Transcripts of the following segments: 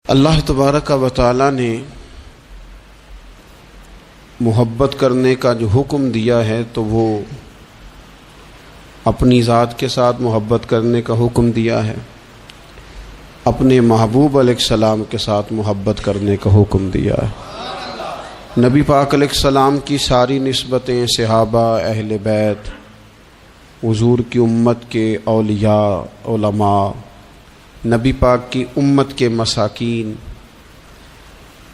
اللہ تبارک و تعالی نے محبت کرنے کا جو حکم دیا ہے تو وہ اپنی ذات کے ساتھ محبت کرنے کا حکم دیا ہے، اپنے محبوب علیہ السلام کے ساتھ محبت کرنے کا حکم دیا ہے۔ نبی پاک علیہ السلام کی ساری نسبتیں صحابہ، اہل بیت، حضور کی امت کے اولیاء، علماء، نبی پاک کی امت کے مساکین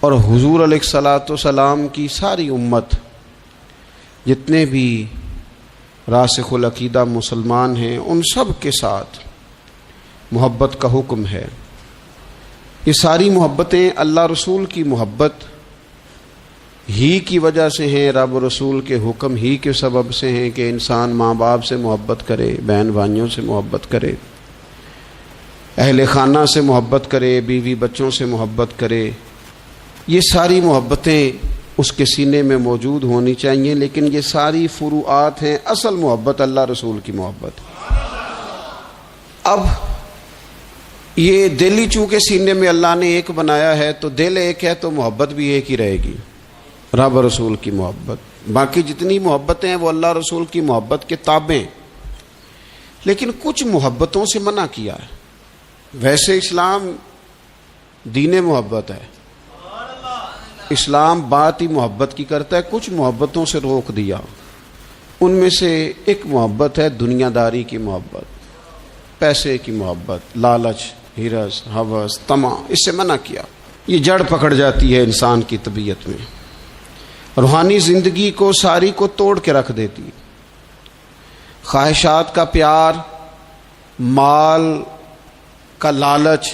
اور حضور علیہ السلام کی ساری امت، جتنے بھی راسخ العقیدہ مسلمان ہیں، ان سب کے ساتھ محبت کا حکم ہے۔ یہ ساری محبتیں اللہ رسول کی محبت ہی کی وجہ سے ہیں، رب رسول کے حکم ہی کے سبب سے ہیں کہ انسان ماں باپ سے محبت کرے، بہن بھائیوں سے محبت کرے، اہل خانہ سے محبت کرے، بیوی بچوں سے محبت کرے۔ یہ ساری محبتیں اس کے سینے میں موجود ہونی چاہیے، لیکن یہ ساری فروعات ہیں، اصل محبت اللہ رسول کی محبت۔ اب یہ دل ہی چونکہ سینے میں اللہ نے ایک بنایا ہے تو دل ایک ہے تو محبت بھی ایک ہی رہے گی، رب رسول کی محبت۔ باقی جتنی محبتیں ہیں وہ اللہ رسول کی محبت کے تابع ہیں، لیکن کچھ محبتوں سے منع کیا ہے۔ ویسے اسلام دین محبت ہے، اسلام بات ہی محبت کی کرتا ہے، کچھ محبتوں سے روک دیا۔ ان میں سے ایک محبت ہے دنیا داری کی محبت، پیسے کی محبت، لالچ، ہرس، ہوس، طمع، اس سے منع کیا۔ یہ جڑ پکڑ جاتی ہے انسان کی طبیعت میں، روحانی زندگی کو ساری کو توڑ کے رکھ دیتی۔ خواہشات کا پیار، مال کا لالچ،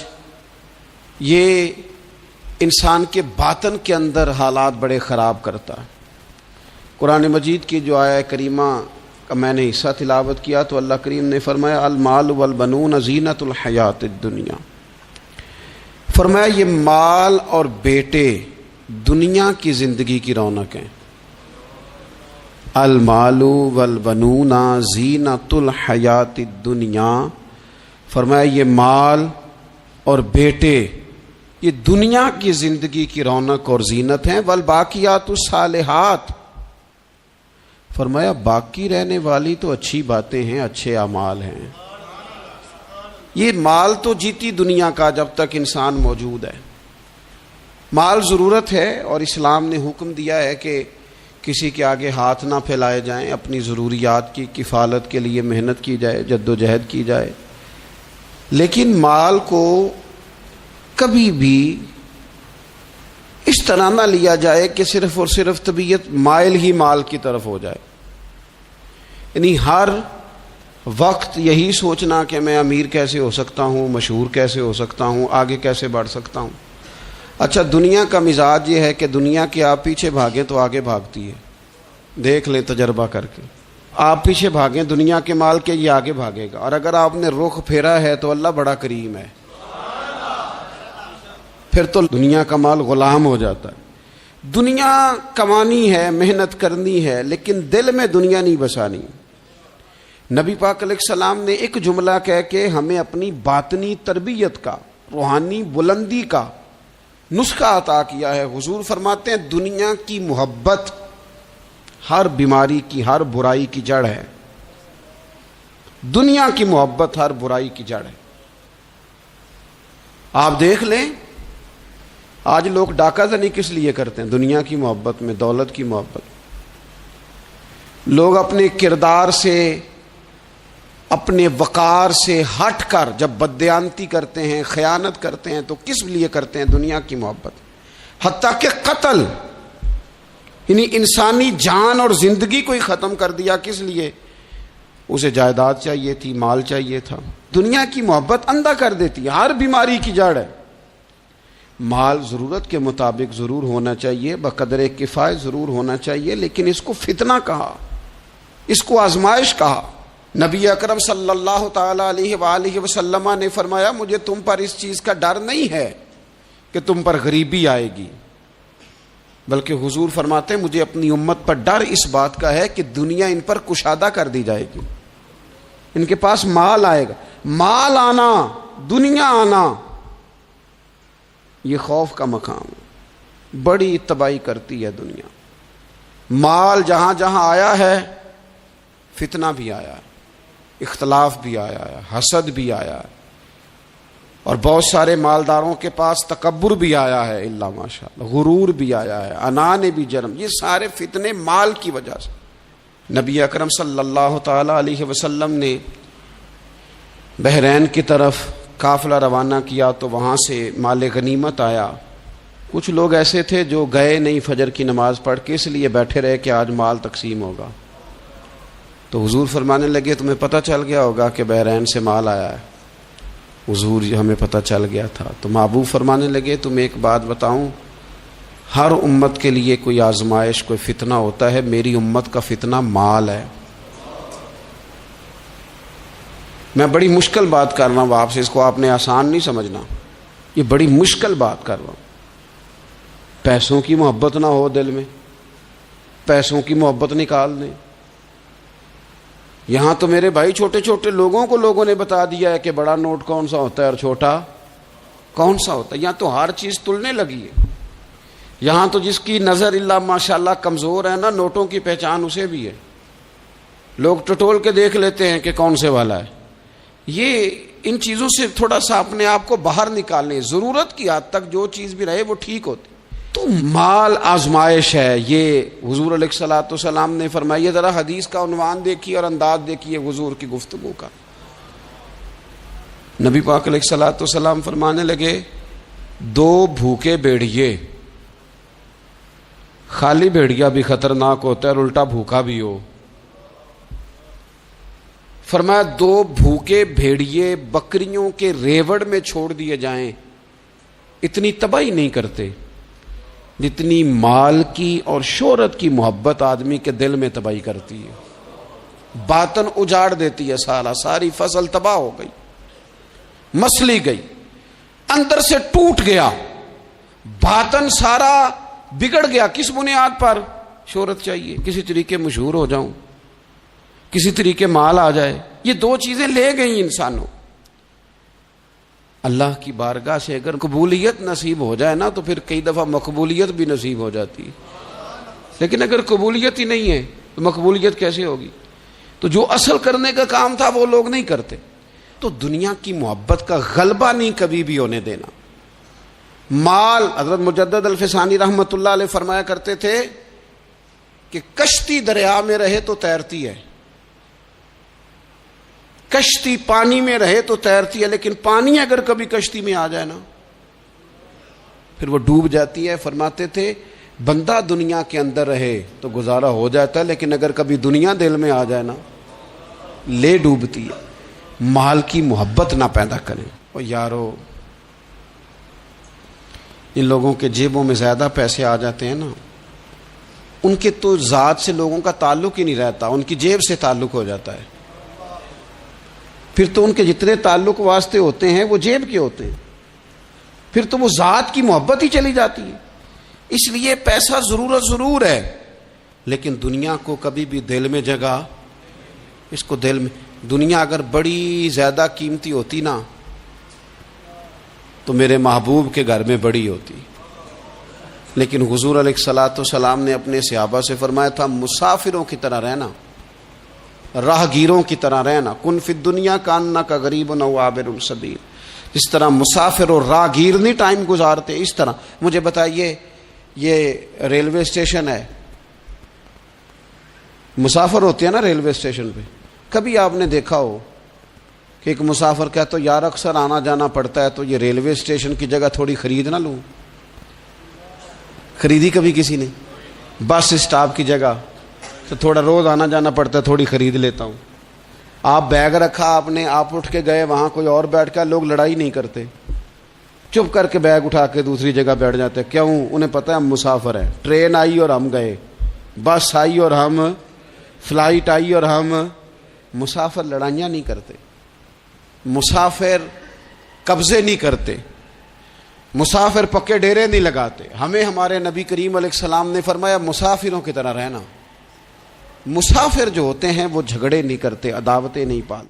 یہ انسان کے باطن کے اندر حالات بڑے خراب کرتا ہے۔ قرآن مجید کی جو آیہ کریمہ کا میں نے حصہ تلاوت کیا تو اللہ کریم نے فرمایا المال والبنون زینت الحیات الدنیا، فرمایا یہ مال اور بیٹے دنیا کی زندگی کی رونق ہیں۔ المال والبنون زینت الحیات الدنیا، فرمایا یہ مال اور بیٹے یہ دنیا کی زندگی کی رونق اور زینت ہیں۔ والباقیات الصالحات، فرمایا باقی رہنے والی تو اچھی باتیں ہیں، اچھے اعمال ہیں۔ یہ مال تو جیتی دنیا کا جب تک انسان موجود ہے، مال ضرورت ہے، اور اسلام نے حکم دیا ہے کہ کسی کے آگے ہاتھ نہ پھیلائے جائیں، اپنی ضروریات کی کفالت کے لیے محنت کی جائے، جد و جہد کی جائے، لیکن مال کو کبھی بھی اس طرح نہ لیا جائے کہ صرف اور صرف طبیعت مائل ہی مال کی طرف ہو جائے۔ یعنی ہر وقت یہی سوچنا کہ میں امیر کیسے ہو سکتا ہوں، مشہور کیسے ہو سکتا ہوں، آگے کیسے بڑھ سکتا ہوں۔ اچھا، دنیا کا مزاج یہ ہے کہ دنیا کے آپ پیچھے بھاگیں تو آگے بھاگتی ہے، دیکھ لیں تجربہ کر کے۔ آپ پیچھے بھاگیں دنیا کے مال کے، یہ آگے بھاگے گا، اور اگر آپ نے رخ پھیرا ہے تو اللہ بڑا کریم ہے، پھر تو دنیا کا مال غلام ہو جاتا ہے۔ دنیا کمانی ہے، محنت کرنی ہے، لیکن دل میں دنیا نہیں بسانی۔ نبی پاک علیہ السلام نے ایک جملہ کہہ کے ہمیں اپنی باطنی تربیت کا، روحانی بلندی کا نسخہ عطا کیا ہے۔ حضور فرماتے ہیں دنیا کی محبت ہر بیماری کی، ہر برائی کی جڑ ہے۔ دنیا کی محبت ہر برائی کی جڑ ہے۔ آپ دیکھ لیں آج لوگ ڈاکہ زنی کس لیے کرتے ہیں؟ دنیا کی محبت میں، دولت کی محبت۔ لوگ اپنے کردار سے، اپنے وقار سے ہٹ کر جب بددیانتی کرتے ہیں، خیانت کرتے ہیں تو کس لیے کرتے ہیں؟ دنیا کی محبت۔ حتیٰ کہ قتل، یعنی انسانی جان اور زندگی کو ہی ختم کر دیا، کس لیے؟ اسے جائیداد چاہیے تھی، مال چاہیے تھا۔ دنیا کی محبت اندھا کر دیتی ہے، ہر بیماری کی جڑ ہے۔ مال ضرورت کے مطابق ضرور ہونا چاہیے، بقدر کفایت ضرور ہونا چاہیے، لیکن اس کو فتنہ کہا، اس کو آزمائش کہا۔ نبی اکرم صلی اللہ تعالی علیہ وآلہ وسلم نے فرمایا مجھے تم پر اس چیز کا ڈر نہیں ہے کہ تم پر غریبی آئے گی، بلکہ حضور فرماتے ہیں مجھے اپنی امت پر ڈر اس بات کا ہے کہ دنیا ان پر کشادہ کر دی جائے گی، ان کے پاس مال آئے گا۔ مال آنا، دنیا آنا، یہ خوف کا مقام ہے، بڑی تباہی کرتی ہے دنیا۔ مال جہاں جہاں آیا ہے فتنہ بھی آیا ہے، اختلاف بھی آیا ہے، حسد بھی آیا ہے، اور بہت سارے مالداروں کے پاس تکبر بھی آیا ہے، الا ماشاءاللہ، غرور بھی آیا ہے، انا نے بھی جنم۔ یہ سارے فتنے مال کی وجہ سے۔ نبی اکرم صلی اللہ تعالی علیہ وسلم نے بحرین کی طرف قافلہ روانہ کیا تو وہاں سے مال غنیمت آیا۔ کچھ لوگ ایسے تھے جو گئے نہیں فجر کی نماز پڑھ کے، اس لیے بیٹھے رہے کہ آج مال تقسیم ہوگا۔ تو حضور فرمانے لگے تمہیں پتہ چل گیا ہوگا کہ بحرین سے مال آیا ہے۔ حضور ہمیں پتہ چل گیا تھا۔ تو محبوب فرمانے لگے تمہیں ایک بات بتاؤں، ہر امت کے لیے کوئی آزمائش، کوئی فتنہ ہوتا ہے، میری امت کا فتنہ مال ہے۔ میں بڑی مشکل بات کر رہا ہوں آپ سے، اس کو آپ نے آسان نہیں سمجھنا، یہ بڑی مشکل بات کر رہا ہوں۔ پیسوں کی محبت نہ ہو دل میں، پیسوں کی محبت نکال دیں۔ یہاں تو میرے بھائی چھوٹے چھوٹے لوگوں نے بتا دیا ہے کہ بڑا نوٹ کون سا ہوتا ہے اور چھوٹا کون سا ہوتا ہے۔ یہاں تو ہر چیز تلنے لگی ہے۔ یہاں تو جس کی نظر اللہ ماشاءاللہ کمزور ہے نا، نوٹوں کی پہچان اسے بھی ہے، لوگ ٹٹول کے دیکھ لیتے ہیں کہ کون سے والا ہے۔ یہ ان چیزوں سے تھوڑا سا اپنے آپ کو باہر نکالنے، ضرورت کی حد تک جو چیز بھی رہے وہ ٹھیک ہوتی۔ تو مال آزمائش ہے، یہ حضور علیہ الصلوۃ والسلام نے فرمایا۔ یہ ذرا حدیث کا عنوان دیکھیے اور انداز دیکھیے حضور کی گفتگو کا۔ نبی پاک علیہ الصلوۃ والسلام فرمانے لگے دو بھوکے بھیڑیے، خالی بھیڑیا بھی خطرناک ہوتا ہے اور الٹا بھوکا بھی ہو۔ فرمایا دو بھوکے بھیڑیے بکریوں کے ریوڑ میں چھوڑ دیے جائیں، اتنی تباہی نہیں کرتے جتنی مال کی اور شہرت کی محبت آدمی کے دل میں تباہی کرتی ہے۔ باطن اجاڑ دیتی ہے، ساری فصل تباہ ہو گئی، مسلی گئی، اندر سے ٹوٹ گیا، باطن سارا بگڑ گیا۔ کس بنیاد پر؟ شہرت چاہیے، کسی طریقے مشہور ہو جاؤں، کسی طریقے مال آ جائے۔ یہ دو چیزیں لے گئی انسانوں۔ اللہ کی بارگاہ سے اگر قبولیت نصیب ہو جائے نا تو پھر کئی دفعہ مقبولیت بھی نصیب ہو جاتی ہے، لیکن اگر قبولیت ہی نہیں ہے تو مقبولیت کیسے ہوگی؟ تو جو اصل کرنے کا کام تھا وہ لوگ نہیں کرتے۔ تو دنیا کی محبت کا غلبہ نہیں کبھی بھی ہونے دینا۔ مال، حضرت مجدد الفسانی رحمۃ اللہ علیہ فرمایا کرتے تھے کہ کشتی دریا میں رہے تو تیرتی ہے، کشتی پانی میں رہے تو تیرتی ہے، لیکن پانی اگر کبھی کشتی میں آ جائے نا پھر وہ ڈوب جاتی ہے۔ فرماتے تھے بندہ دنیا کے اندر رہے تو گزارا ہو جاتا ہے، لیکن اگر کبھی دنیا دل میں آ جائے نا لے ڈوبتی ہے۔ مال کی محبت نہ پیدا کریں۔ اور یارو ان لوگوں کے جیبوں میں زیادہ پیسے آ جاتے ہیں نا، ان کے تو ذات سے لوگوں کا تعلق ہی نہیں رہتا، ان کی جیب سے تعلق ہو جاتا ہے۔ پھر تو ان کے جتنے تعلق واسطے ہوتے ہیں وہ جیب کے ہوتے ہیں، پھر تو وہ ذات کی محبت ہی چلی جاتی ہے۔ اس لیے پیسہ ضرورت ضرور ہے، لیکن دنیا کو کبھی بھی دل میں جگہ، اس کو دل میں، دنیا اگر بڑی زیادہ قیمتی ہوتی نا تو میرے محبوب کے گھر میں بڑی ہوتی، لیکن حضور علیہ الصلوۃ والسلام نے اپنے صحابہ سے فرمایا تھا مسافروں کی طرح رہنا، راہ گیروں کی طرح رہنا۔ کن فی الدنیا کانک غریب او عابر السبیل، جس طرح مسافر اور راہ گیر نہیں ٹائم گزارتے، اس طرح۔ مجھے بتائیے یہ ریلوے اسٹیشن ہے، مسافر ہوتے ہیں نا ریلوے اسٹیشن پہ، کبھی آپ نے دیکھا ہو کہ ایک مسافر کہتا ہے یار اکثر آنا جانا پڑتا ہے تو یہ ریلوے اسٹیشن کی جگہ تھوڑی خرید نہ لوں؟ خریدی کبھی کسی نے؟ بس اسٹاپ کی جگہ تو تھوڑا روز آنا جانا پڑتا ہے، تھوڑی خرید لیتا ہوں۔ آپ بیگ رکھا آپ نے، آپ اٹھ کے گئے وہاں کوئی اور بیٹھ کر، لوگ لڑائی نہیں کرتے، چپ کر کے بیگ اٹھا کے دوسری جگہ بیٹھ جاتے۔ کیوں؟ انہیں پتہ ہے ہم مسافر ہیں، ٹرین آئی اور ہم گئے، بس آئی اور ہم، فلائٹ آئی اور ہم۔ مسافر لڑائیاں نہیں کرتے، مسافر قبضے نہیں کرتے، مسافر پکے ڈیرے نہیں لگاتے۔ ہمیں ہمارے نبی کریم علیہ السلام نے فرمایا مسافروں کی طرح رہنا۔ مسافر جو ہوتے ہیں وہ جھگڑے نہیں کرتے، عداوتیں نہیں پالتے۔